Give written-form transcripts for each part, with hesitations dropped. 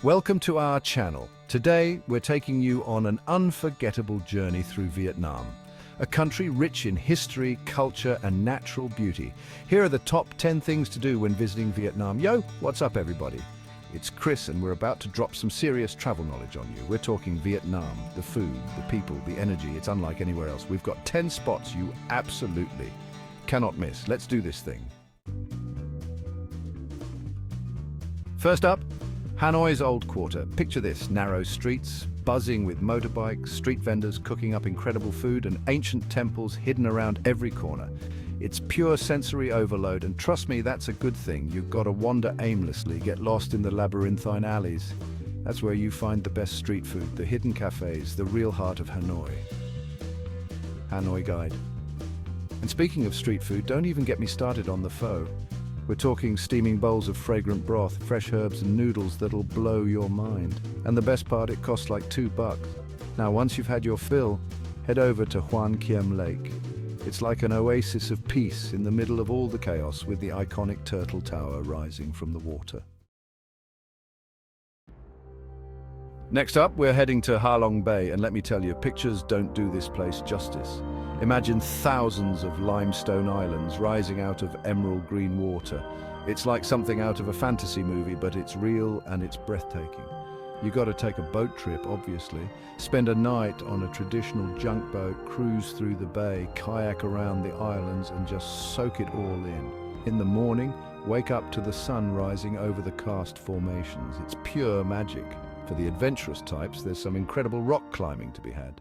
Welcome to our channel. Today, we're taking you on an unforgettable journey through Vietnam, a country rich in history, culture, and natural beauty. Here are the top 10 things to do when visiting Vietnam. Yo, what's up, everybody? It's Chris, and we're about to drop some serious travel knowledge on you. We're talking Vietnam, the food, the people, the energy. It's unlike anywhere else. We've got 10 spots you absolutely cannot miss. Let's do this thing. First up, Hanoi's Old Quarter. Picture this: narrow streets, buzzing with motorbikes, street vendors cooking up incredible food, and ancient temples hidden around every corner. It's pure sensory overload, and trust me, that's a good thing. You've got to wander aimlessly, get lost in the labyrinthine alleys. That's where you find the best street food, the hidden cafes, the real heart of Hanoi. Hanoi Guide. And speaking of street food, don't even get me started on the pho. We're talking steaming bowls of fragrant broth, fresh herbs and noodles that'll blow your mind. And the best part, it costs like $2. Now, once you've had your fill, head over to Hoan Kiem Lake. It's like an oasis of peace in the middle of all the chaos, with the iconic turtle tower rising from the water. Next up, we're heading to Halong Bay, and let me tell you, pictures don't do this place justice. Imagine thousands of limestone islands rising out of emerald green water. It's like something out of a fantasy movie, but it's real and it's breathtaking. You got to take a boat trip, obviously. Spend a night on a traditional junk boat, cruise through the bay, kayak around the islands, and just soak it all in. In the morning, wake up to the sun rising over the karst formations. It's pure magic. For the adventurous types, there's some incredible rock climbing to be had.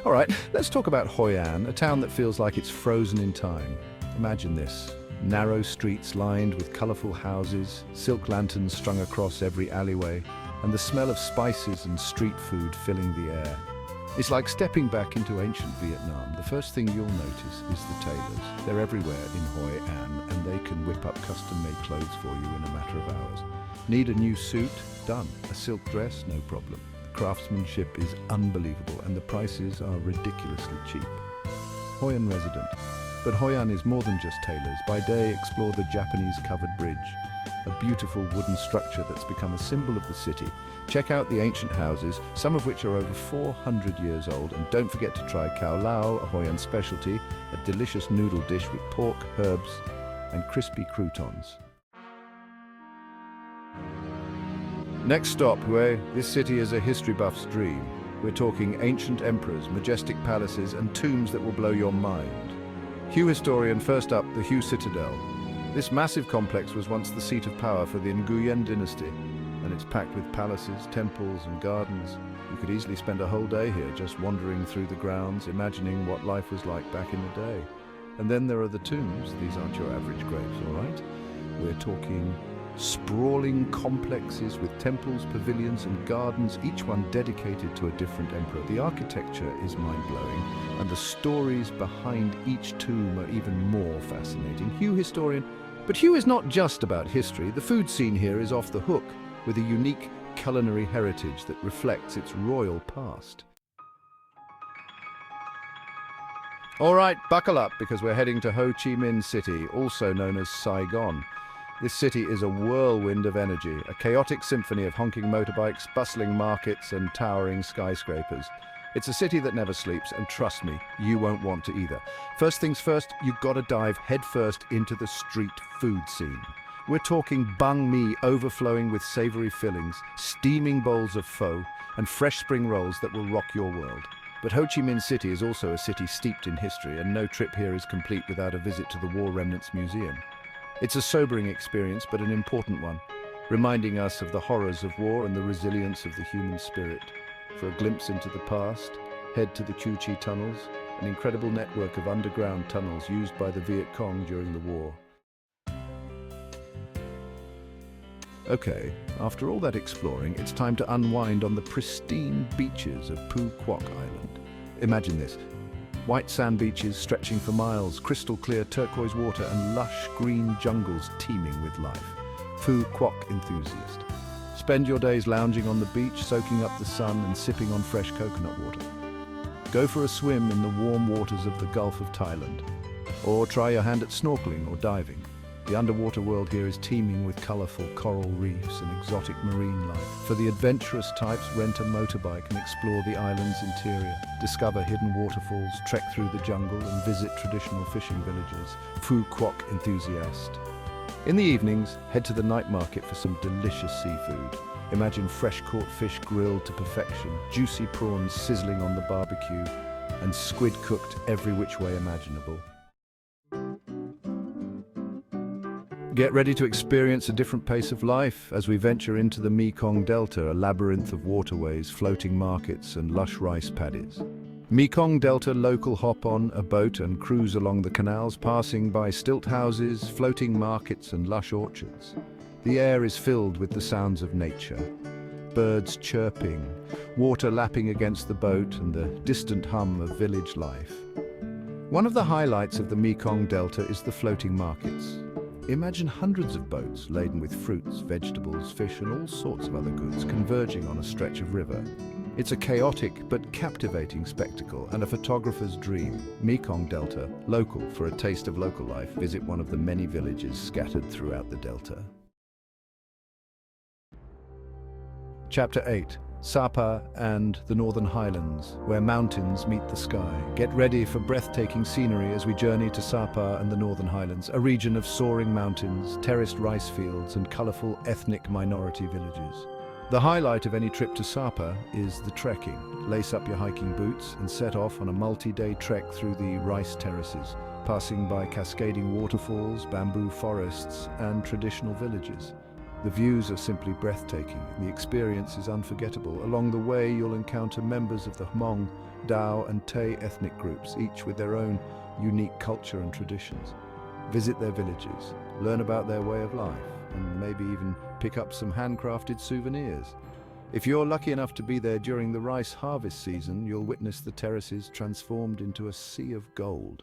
All right, let's talk about Hoi An, a town that feels like it's frozen in time. Imagine this: narrow streets lined with colorful houses, silk lanterns strung across every alleyway, and the smell of spices and street food filling the air. It's like stepping back into ancient Vietnam. The first thing you'll notice is the tailors. They're everywhere in Hoi An, and they can whip up custom-made clothes for you in a matter of hours. Need a new suit? Done. A silk dress? No problem. Craftsmanship is unbelievable, and the prices are ridiculously cheap. Hoi An resident. But Hoi An is more than just tailors. By day, explore the Japanese covered bridge, a beautiful wooden structure that's become a symbol of the city. Check out the ancient houses, some of which are over 400 years old, and don't forget to try Khao Lao, a Hoi An specialty, a delicious noodle dish with pork, herbs, and crispy croutons. Next stop, Hue. This city is a history buff's dream. We're talking ancient emperors, majestic palaces, and tombs that will blow your mind. Hue historian, first up, the Hue Citadel. This massive complex was once the seat of power for the Nguyen dynasty, and it's packed with palaces, temples, and gardens. You could easily spend a whole day here just wandering through the grounds, imagining what life was like back in the day. And then there are the tombs. These aren't your average graves, all right? We're talking sprawling complexes with temples, pavilions, and gardens, each one dedicated to a different emperor. The architecture is mind-blowing, and the stories behind each tomb are even more fascinating. Hue historian. But Hue is not just about history. The food scene here is off the hook, with a unique culinary heritage that reflects its royal past. All right, buckle up, because we're heading to Ho Chi Minh City, also known as Saigon. This city is a whirlwind of energy, a chaotic symphony of honking motorbikes, bustling markets, and towering skyscrapers. It's a city that never sleeps, and trust me, you won't want to either. First things first, you've got to dive headfirst into the street food scene. We're talking banh mi overflowing with savory fillings, steaming bowls of pho, and fresh spring rolls that will rock your world. But Ho Chi Minh City is also a city steeped in history, and no trip here is complete without a visit to the War Remnants Museum. It's a sobering experience, but an important one, reminding us of the horrors of war and the resilience of the human spirit. For a glimpse into the past, head to the Cu Chi tunnels, an incredible network of underground tunnels used by the Viet Cong during the war. Okay, after all that exploring, it's time to unwind on the pristine beaches of Phu Quoc Island. Imagine this: white sand beaches stretching for miles, crystal clear turquoise water, and lush green jungles teeming with life. Phu Quoc enthusiast. Spend your days lounging on the beach, soaking up the sun and sipping on fresh coconut water. Go for a swim in the warm waters of the Gulf of Thailand, or try your hand at snorkeling or diving. The underwater world here is teeming with colorful coral reefs and exotic marine life. For the adventurous types, rent a motorbike and explore the island's interior. Discover hidden waterfalls, trek through the jungle and visit traditional fishing villages. Phu Quoc enthusiast. In the evenings, head to the night market for some delicious seafood. Imagine fresh-caught fish grilled to perfection, juicy prawns sizzling on the barbecue, and squid cooked every which way imaginable. Get ready to experience a different pace of life as we venture into the Mekong Delta, a labyrinth of waterways, floating markets, and lush rice paddies. Mekong Delta local hop on a boat and cruise along the canals, passing by stilt houses, floating markets, and lush orchards. The air is filled with the sounds of nature. Birds chirping, water lapping against the boat, and the distant hum of village life. One of the highlights of the Mekong Delta is the floating markets. Imagine hundreds of boats laden with fruits, vegetables, fish, and all sorts of other goods converging on a stretch of river. It's a chaotic but captivating spectacle and a photographer's dream. Mekong Delta, local for a taste of local life. Visit one of the many villages scattered throughout the delta. Chapter 8. Sapa and the Northern Highlands, where mountains meet the sky. Get ready for breathtaking scenery as we journey to Sapa and the Northern Highlands, a region of soaring mountains, terraced rice fields, and colorful ethnic minority villages. The highlight of any trip to Sapa is the trekking. Lace up your hiking boots and set off on a multi-day trek through the rice terraces, passing by cascading waterfalls, bamboo forests, and traditional villages. The views are simply breathtaking. The experience is unforgettable. Along the way, you'll encounter members of the Hmong, Dao, and Tay ethnic groups, each with their own unique culture and traditions. Visit their villages, learn about their way of life, and maybe even pick up some handcrafted souvenirs. If you're lucky enough to be there during the rice harvest season, you'll witness the terraces transformed into a sea of gold.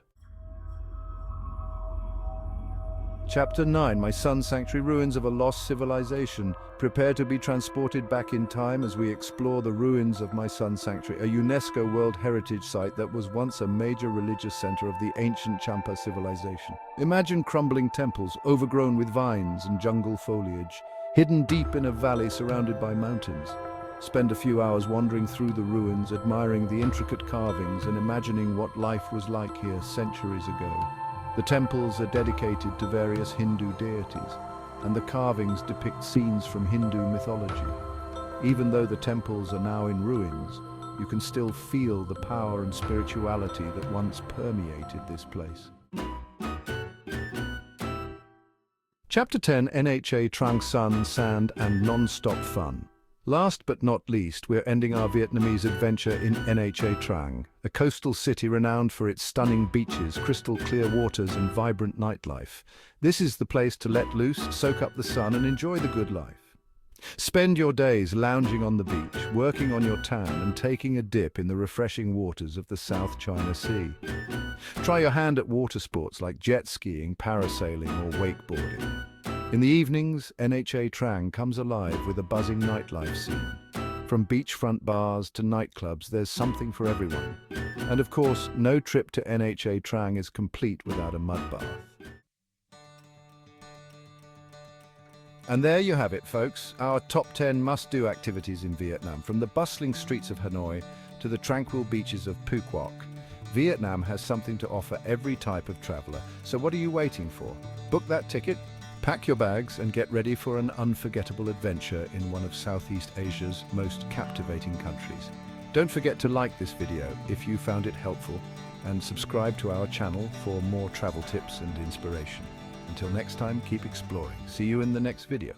Chapter 9. My Sun Sanctuary, ruins of a lost civilization. Prepare to be transported back in time as we explore the ruins of My Sun Sanctuary, a UNESCO World Heritage Site that was once a major religious center of the ancient Champa civilization. Imagine crumbling temples overgrown with vines and jungle foliage, hidden deep in a valley surrounded by mountains. Spend a few hours wandering through the ruins, admiring the intricate carvings and imagining what life was like here centuries ago. The temples are dedicated to various Hindu deities, and the carvings depict scenes from Hindu mythology. Even though the temples are now in ruins, you can still feel the power and spirituality that once permeated this place. Chapter 10. NHA Trang Son, sand and non-stop fun. Last but not least, we're ending our Vietnamese adventure in Nha Trang, a coastal city renowned for its stunning beaches, crystal clear waters, and vibrant nightlife. This is the place to let loose, soak up the sun, and enjoy the good life. Spend your days lounging on the beach, working on your tan, and taking a dip in the refreshing waters of the South China Sea. Try your hand at water sports like jet skiing, parasailing, or wakeboarding. In the evenings, Nha Trang comes alive with a buzzing nightlife scene. From beachfront bars to nightclubs, there's something for everyone. And of course, no trip to Nha Trang is complete without a mud bath. And there you have it, folks, our top 10 must-do activities in Vietnam. From the bustling streets of Hanoi to the tranquil beaches of Phu Quoc, Vietnam has something to offer every type of traveler. So what are you waiting for? Book that ticket, pack your bags, and get ready for an unforgettable adventure in one of Southeast Asia's most captivating countries. Don't forget to like this video if you found it helpful, and subscribe to our channel for more travel tips and inspiration. Until next time, keep exploring. See you in the next video.